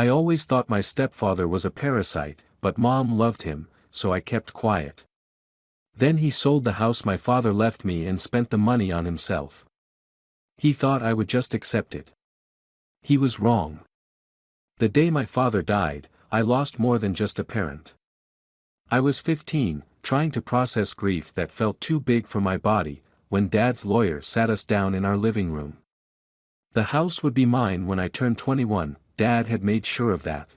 I always thought my stepfather was a parasite, but Mom loved him, so I kept quiet. Then he sold the house my father left me and spent the money on himself. He thought I would just accept it. He was wrong. The day my father died, I lost more than just a parent. I was 15, trying to process grief that felt too big for my body, when Dad's lawyer sat us down in our living room. The house would be mine when I turned 21, Dad had made sure of that.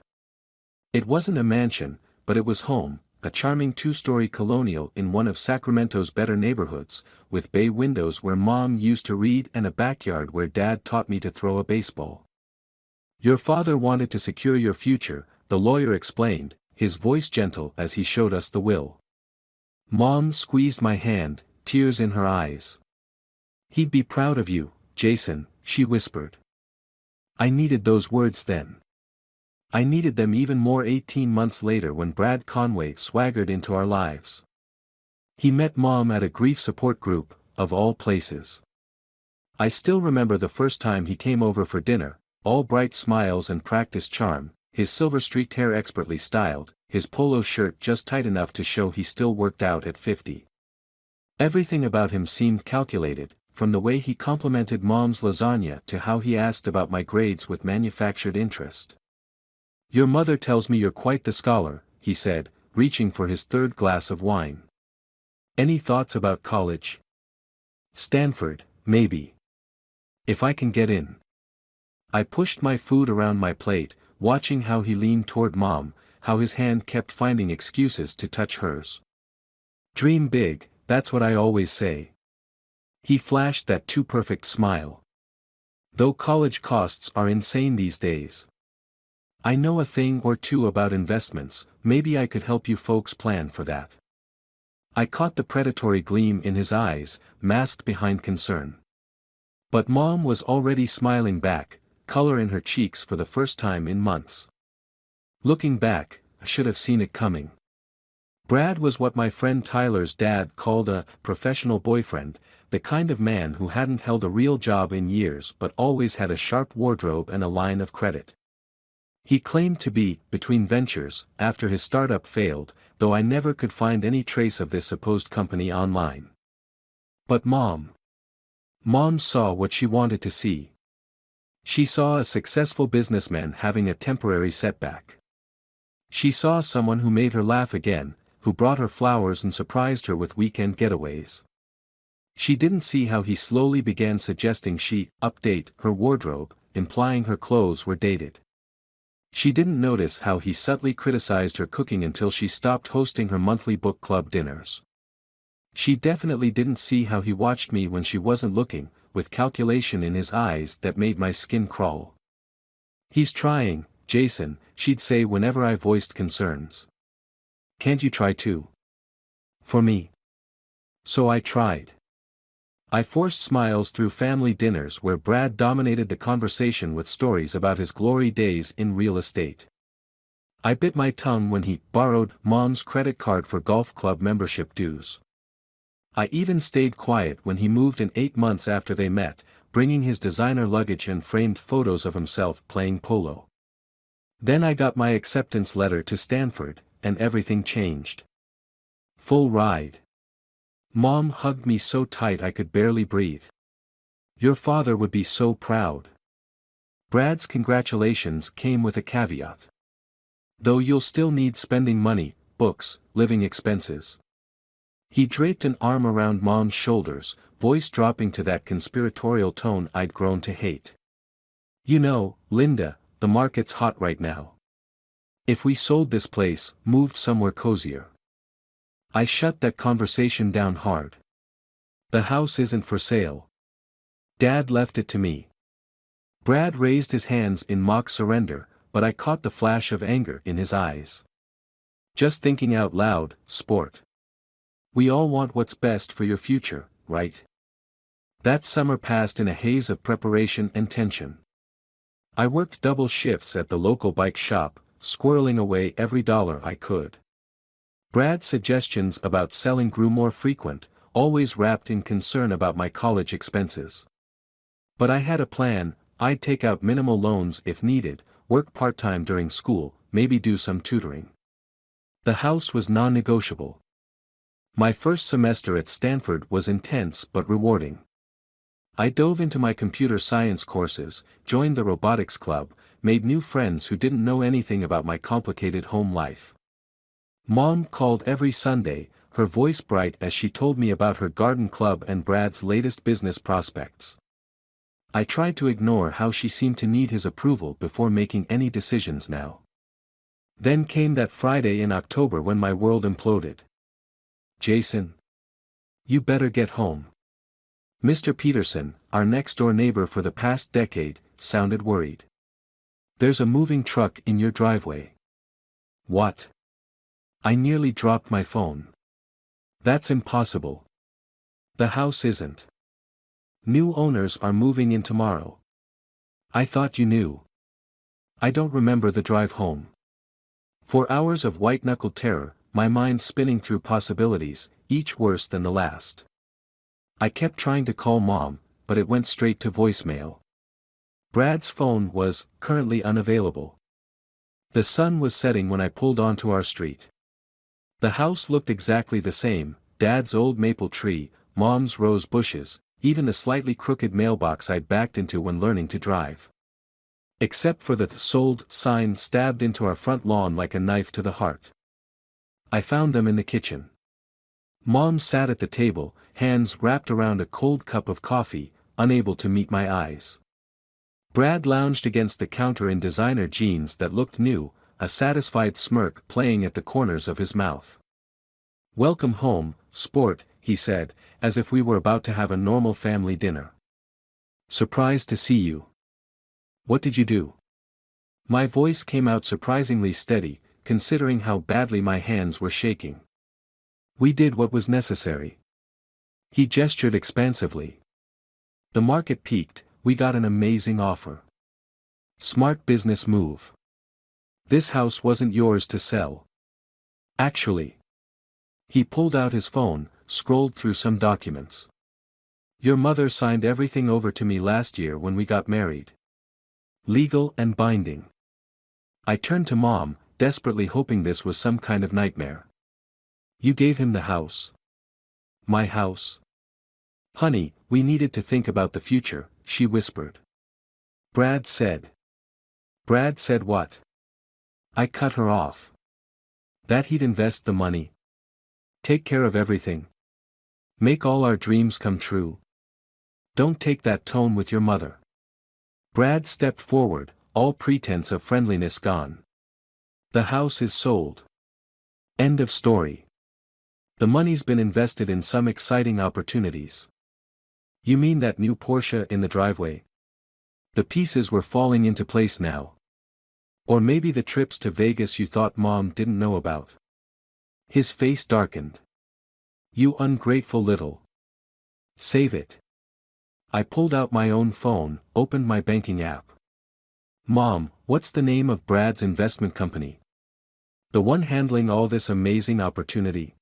It wasn't a mansion, but it was home, a charming two-story colonial in one of Sacramento's better neighborhoods, with bay windows where Mom used to read and a backyard where Dad taught me to throw a baseball. Your father wanted to secure your future, the lawyer explained, his voice gentle as he showed us the will. Mom squeezed my hand, tears in her eyes. He'd be proud of you, Jason, she whispered. I needed those words then. I needed them even more 18 months later when Brad Conway swaggered into our lives. He met Mom at a grief support group, of all places. I still remember the first time he came over for dinner, all bright smiles and practiced charm, his silver-streaked hair expertly styled, his polo shirt just tight enough to show he still worked out at 50. Everything about him seemed calculated, from the way he complimented Mom's lasagna to how he asked about my grades with manufactured interest. Your mother tells me you're quite the scholar, he said, reaching for his third glass of wine. Any thoughts about college? Stanford, maybe. If I can get in. I pushed my food around my plate, watching how he leaned toward Mom, how his hand kept finding excuses to touch hers. Dream big, that's what I always say. He flashed that too-perfect smile. Though college costs are insane these days. I know a thing or two about investments, maybe I could help you folks plan for that. I caught the predatory gleam in his eyes, masked behind concern. But Mom was already smiling back, color in her cheeks for the first time in months. Looking back, I should have seen it coming. Brad was what my friend Tyler's dad called a professional boyfriend, the kind of man who hadn't held a real job in years but always had a sharp wardrobe and a line of credit. He claimed to be between ventures after his startup failed, though I never could find any trace of this supposed company online. But Mom saw what she wanted to see. She saw a successful businessman having a temporary setback. She saw someone who made her laugh again, who brought her flowers and surprised her with weekend getaways. She didn't see how he slowly began suggesting she update her wardrobe, implying her clothes were dated. She didn't notice how he subtly criticized her cooking until she stopped hosting her monthly book club dinners. She definitely didn't see how he watched me when she wasn't looking, with calculation in his eyes that made my skin crawl. He's trying, Jason, she'd say whenever I voiced concerns. Can't you try too? For me. So I tried. I forced smiles through family dinners where Brad dominated the conversation with stories about his glory days in real estate. I bit my tongue when he borrowed Mom's credit card for golf club membership dues. I even stayed quiet when he moved in 8 months after they met, bringing his designer luggage and framed photos of himself playing polo. Then I got my acceptance letter to Stanford, and everything changed. Full ride. Mom hugged me so tight I could barely breathe. Your father would be so proud. Brad's congratulations came with a caveat. Though you'll still need spending money, books, living expenses. He draped an arm around Mom's shoulders, voice dropping to that conspiratorial tone I'd grown to hate. You know, Linda, the market's hot right now. If we sold this place, moved somewhere cozier. I shut that conversation down hard. The house isn't for sale. Dad left it to me. Brad raised his hands in mock surrender, but I caught the flash of anger in his eyes. Just thinking out loud, sport. We all want what's best for your future, right? That summer passed in a haze of preparation and tension. I worked double shifts at the local bike shop, squirreling away every dollar I could. Brad's suggestions about selling grew more frequent, always wrapped in concern about my college expenses. But I had a plan. I'd take out minimal loans if needed, work part-time during school, maybe do some tutoring. The house was non-negotiable. My first semester at Stanford was intense but rewarding. I dove into my computer science courses, joined the robotics club, made new friends who didn't know anything about my complicated home life. Mom called every Sunday, her voice bright as she told me about her garden club and Brad's latest business prospects. I tried to ignore how she seemed to need his approval before making any decisions now. Then came that Friday in October when my world imploded. "Jason, you better get home." Mr. Peterson, our next-door neighbor for the past decade, sounded worried. "There's a moving truck in your driveway." "What?" I nearly dropped my phone. "That's impossible. The house isn't. New owners are moving in tomorrow." "I thought you knew." I don't remember the drive home. For hours of white-knuckled terror, my mind spinning through possibilities, each worse than the last. I kept trying to call Mom, but it went straight to voicemail. Brad's phone was currently unavailable. The sun was setting when I pulled onto our street. The house looked exactly the same: Dad's old maple tree, Mom's rose bushes, even the slightly crooked mailbox I'd backed into when learning to drive. Except for the "sold" sign stabbed into our front lawn like a knife to the heart. I found them in the kitchen. Mom sat at the table, hands wrapped around a cold cup of coffee, unable to meet my eyes. Brad lounged against the counter in designer jeans that looked new, a satisfied smirk playing at the corners of his mouth. "Welcome home, sport," he said, as if we were about to have a normal family dinner. "Surprised to see you. What did you do?" My voice came out surprisingly steady, considering how badly my hands were shaking. "We did what was necessary." He gestured expansively. "The market peaked, we got an amazing offer. Smart business move. This house wasn't yours to sell. Actually." He pulled out his phone, scrolled through some documents. "Your mother signed everything over to me last year when we got married. Legal and binding." I turned to Mom, desperately hoping this was some kind of nightmare. "You gave him the house." "My house?" "Honey, we needed to think about the future," she whispered. Brad said. "Brad said what?" I cut her off. "That he'd invest the money. Take care of everything. Make all our dreams come true." "Don't take that tone with your mother." Brad stepped forward, all pretense of friendliness gone. "The house is sold. End of story. The money's been invested in some exciting opportunities." "You mean that new Porsche in the driveway?" The pieces were falling into place now. "Or maybe the trips to Vegas you thought Mom didn't know about." His face darkened. "You ungrateful little. Save it." I pulled out my own phone, opened my banking app. "Mom, what's the name of Brad's investment company? The one handling all this amazing opportunity?"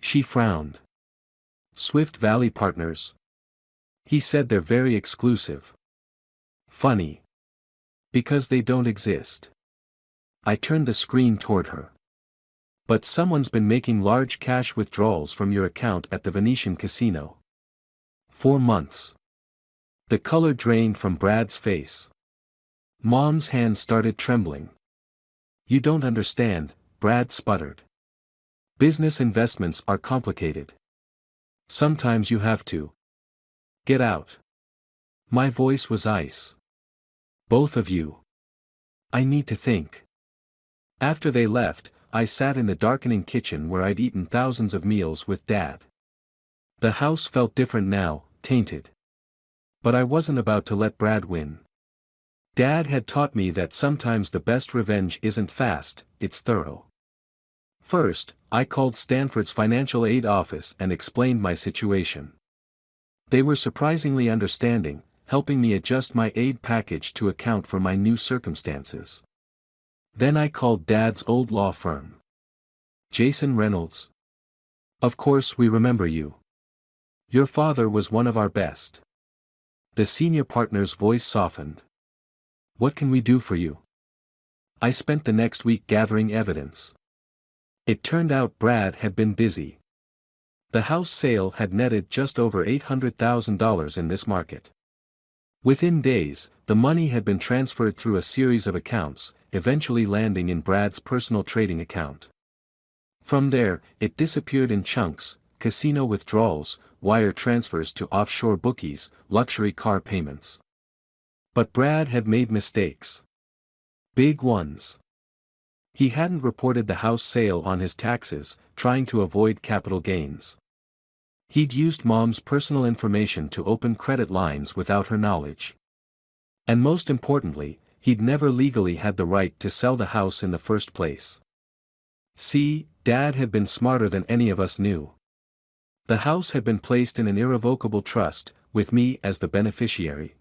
She frowned. "Swift Valley Partners." He said they're very exclusive. Funny. Because they don't exist. I turned the screen toward her. "But someone's been making large cash withdrawals from your account at the Venetian casino. 4 months. The color drained from Brad's face. Mom's hand started trembling. "You don't understand," Brad sputtered. "Business investments are complicated. Sometimes you have to. Get out." My voice was ice. "Both of you. I need to think." After they left, I sat in the darkening kitchen where I'd eaten thousands of meals with Dad. The house felt different now, tainted. But I wasn't about to let Brad win. Dad had taught me that sometimes the best revenge isn't fast, it's thorough. First, I called Stanford's financial aid office and explained my situation. They were surprisingly understanding, helping me adjust my aid package to account for my new circumstances. Then I called Dad's old law firm. "Jason Reynolds. Of course we remember you. Your father was one of our best." The senior partner's voice softened. "What can we do for you?" I spent the next week gathering evidence. It turned out Brad had been busy. The house sale had netted just over $800,000 in this market. Within days, the money had been transferred through a series of accounts, eventually landing in Brad's personal trading account. From there, it disappeared in chunks: casino withdrawals, wire transfers to offshore bookies, luxury car payments. But Brad had made mistakes. Big ones. He hadn't reported the house sale on his taxes, trying to avoid capital gains. He'd used Mom's personal information to open credit lines without her knowledge. And most importantly, he'd never legally had the right to sell the house in the first place. See, Dad had been smarter than any of us knew. The house had been placed in an irrevocable trust, with me as the beneficiary.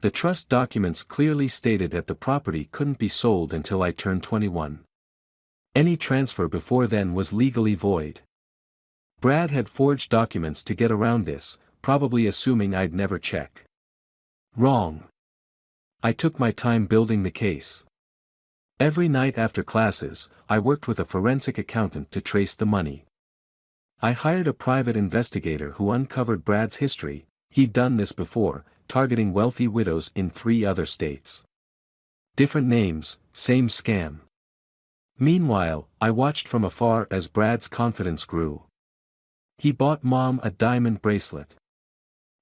The trust documents clearly stated that the property couldn't be sold until I turned 21. Any transfer before then was legally void. Brad had forged documents to get around this, probably assuming I'd never check. Wrong. I took my time building the case. Every night after classes, I worked with a forensic accountant to trace the money. I hired a private investigator who uncovered Brad's history. He'd done this before, targeting wealthy widows in 3 other states. Different names, same scam. Meanwhile, I watched from afar as Brad's confidence grew. He bought Mom a diamond bracelet.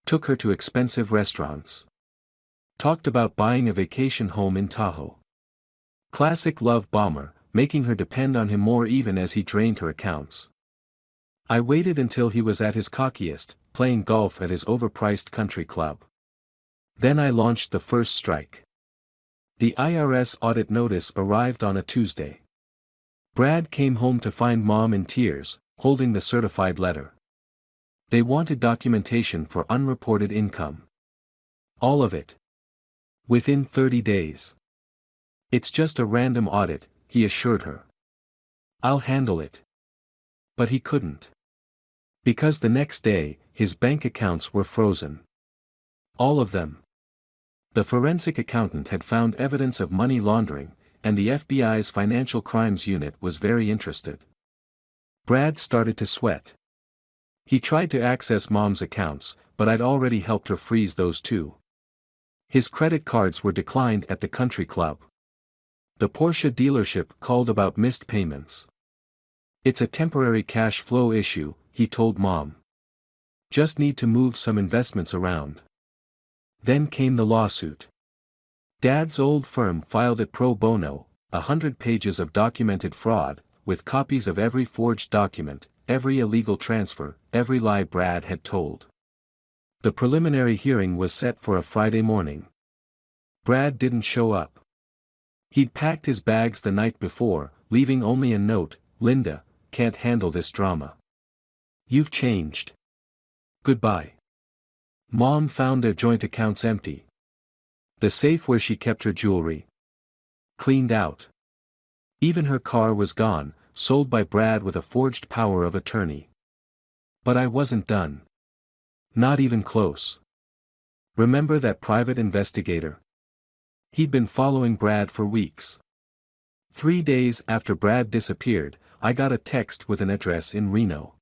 Took her to expensive restaurants. Talked about buying a vacation home in Tahoe. Classic love bomber, making her depend on him more even as he drained her accounts. I waited until he was at his cockiest, playing golf at his overpriced country club. Then I launched the first strike. The IRS audit notice arrived on a Tuesday. Brad came home to find Mom in tears, holding the certified letter. They wanted documentation for unreported income. All of it. Within 30 days. It's just a random audit, he assured her. I'll handle it. But he couldn't. Because the next day, his bank accounts were frozen. All of them. The forensic accountant had found evidence of money laundering, and the FBI's Financial Crimes Unit was very interested. Brad started to sweat. He tried to access Mom's accounts, but I'd already helped her freeze those too. His credit cards were declined at the country club. The Porsche dealership called about missed payments. It's a temporary cash flow issue, he told Mom. Just need to move some investments around. Then came the lawsuit. Dad's old firm filed it pro bono, 100 pages of documented fraud, with copies of every forged document, every illegal transfer, every lie Brad had told. The preliminary hearing was set for a Friday morning. Brad didn't show up. He'd packed his bags the night before, leaving only a note: "Linda, can't handle this drama. You've changed. Goodbye." Mom found their joint accounts empty. The safe where she kept her jewelry cleaned out. Even her car was gone, sold by Brad with a forged power of attorney. But I wasn't done. Not even close. Remember that private investigator? He'd been following Brad for weeks. 3 days after Brad disappeared, I got a text with an address in Reno.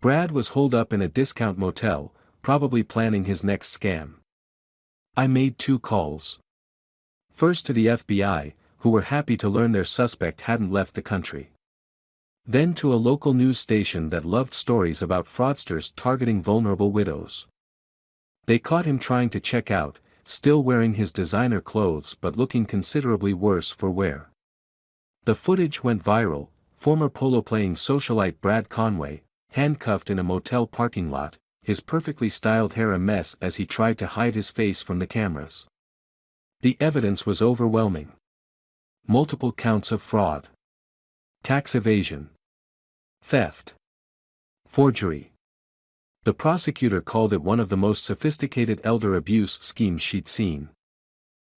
Brad was holed up in a discount motel, probably planning his next scam. I made 2 calls. First to the FBI, who were happy to learn their suspect hadn't left the country. Then to a local news station that loved stories about fraudsters targeting vulnerable widows. They caught him trying to check out, still wearing his designer clothes but looking considerably worse for wear. The footage went viral: former polo-playing socialite Brad Conway, handcuffed in a motel parking lot, his perfectly styled hair a mess as he tried to hide his face from the cameras. The evidence was overwhelming. Multiple counts of fraud. Tax evasion. Theft. Forgery. The prosecutor called it one of the most sophisticated elder abuse schemes she'd seen.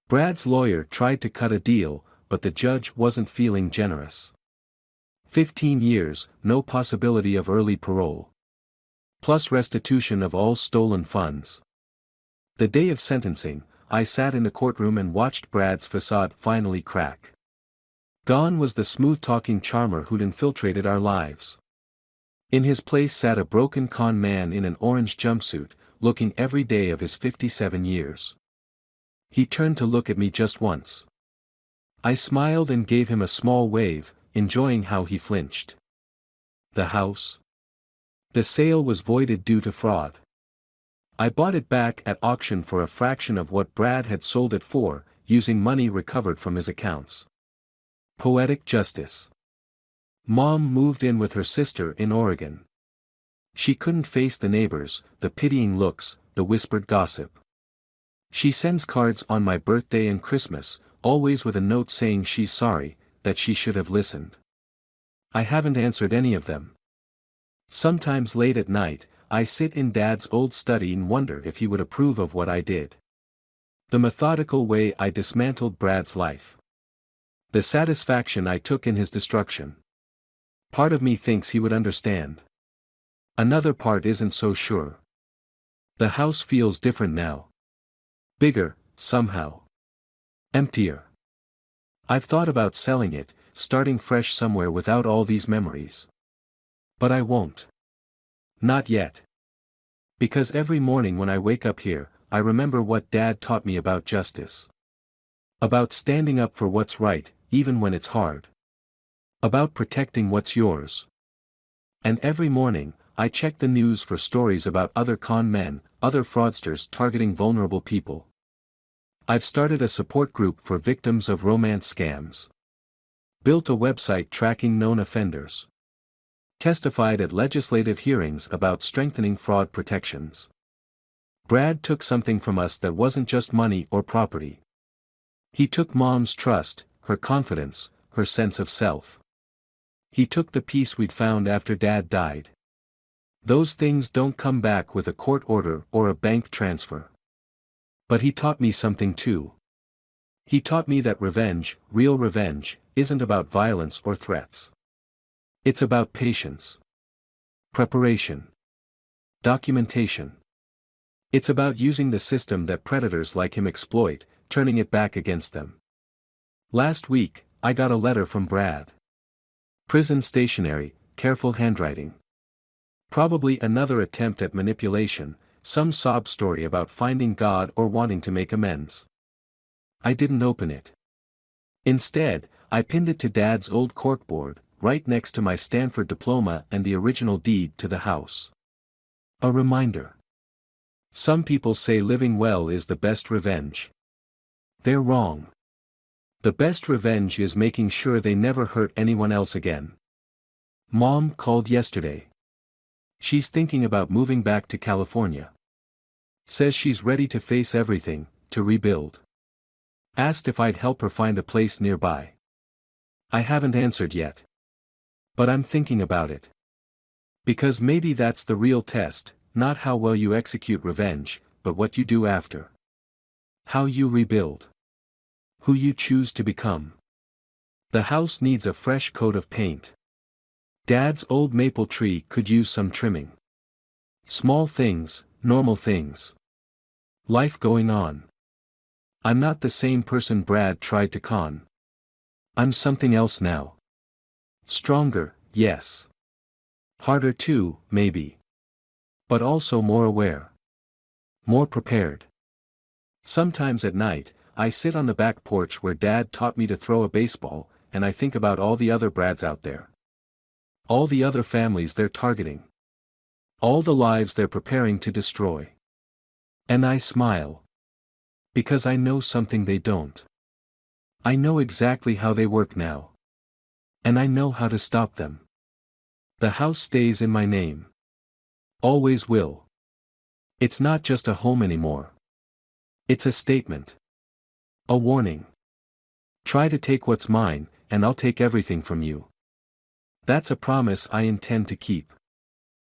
Brad's lawyer tried to cut a deal, but the judge wasn't feeling generous. 15 years, no possibility of early parole. Plus restitution of all stolen funds. The day of sentencing, I sat in the courtroom and watched Brad's facade finally crack. Gone was the smooth-talking charmer who'd infiltrated our lives. In his place sat a broken con man in an orange jumpsuit, looking every day of his 57 years. He turned to look at me just once. I smiled and gave him a small wave, enjoying how he flinched. The house? The sale was voided due to fraud. I bought it back at auction for a fraction of what Brad had sold it for, using money recovered from his accounts. Poetic justice. Mom moved in with her sister in Oregon. She couldn't face the neighbors, the pitying looks, the whispered gossip. She sends cards on my birthday and Christmas, always with a note saying she's sorry, that she should have listened. I haven't answered any of them. Sometimes late at night, I sit in Dad's old study and wonder if he would approve of what I did. The methodical way I dismantled Brad's life. The satisfaction I took in his destruction. Part of me thinks he would understand. Another part isn't so sure. The house feels different now. Bigger, somehow. Emptier. I've thought about selling it, starting fresh somewhere without all these memories. But I won't. Not yet. Because every morning when I wake up here, I remember what Dad taught me about justice. About standing up for what's right, even when it's hard. About protecting what's yours. And every morning, I check the news for stories about other con men, other fraudsters targeting vulnerable people. I've started a support group for victims of romance scams. Built a website tracking known offenders. Testified at legislative hearings about strengthening fraud protections. Brad took something from us that wasn't just money or property. He took Mom's trust, her confidence, her sense of self. He took the peace we'd found after Dad died. Those things don't come back with a court order or a bank transfer. But he taught me something too. He taught me that revenge, real revenge, isn't about violence or threats. It's about patience. Preparation. Documentation. It's about using the system that predators like him exploit, turning it back against them. Last week, I got a letter from Brad. Prison stationery, careful handwriting. Probably another attempt at manipulation, some sob story about finding God or wanting to make amends. I didn't open it. Instead, I pinned it to Dad's old corkboard, right next to my Stanford diploma and the original deed to the house. A reminder. Some people say living well is the best revenge. They're wrong. The best revenge is making sure they never hurt anyone else again. Mom called yesterday. She's thinking about moving back to California. Says she's ready to face everything, to rebuild. Asked if I'd help her find a place nearby. I haven't answered yet. But I'm thinking about it. Because maybe that's the real test, not how well you execute revenge, but what you do after. How you rebuild. Who you choose to become. The house needs a fresh coat of paint. Dad's old maple tree could use some trimming. Small things, normal things. Life going on. I'm not the same person Brad tried to con. I'm something else now. Stronger, yes. Harder too, maybe. But also more aware. More prepared. Sometimes at night, I sit on the back porch where Dad taught me to throw a baseball, and I think about all the other Brads out there. All the other families they're targeting. All the lives they're preparing to destroy. And I smile. Because I know something they don't. I know exactly how they work now. And I know how to stop them. The house stays in my name. Always will. It's not just a home anymore. It's a statement. A warning. Try to take what's mine, and I'll take everything from you. That's a promise I intend to keep.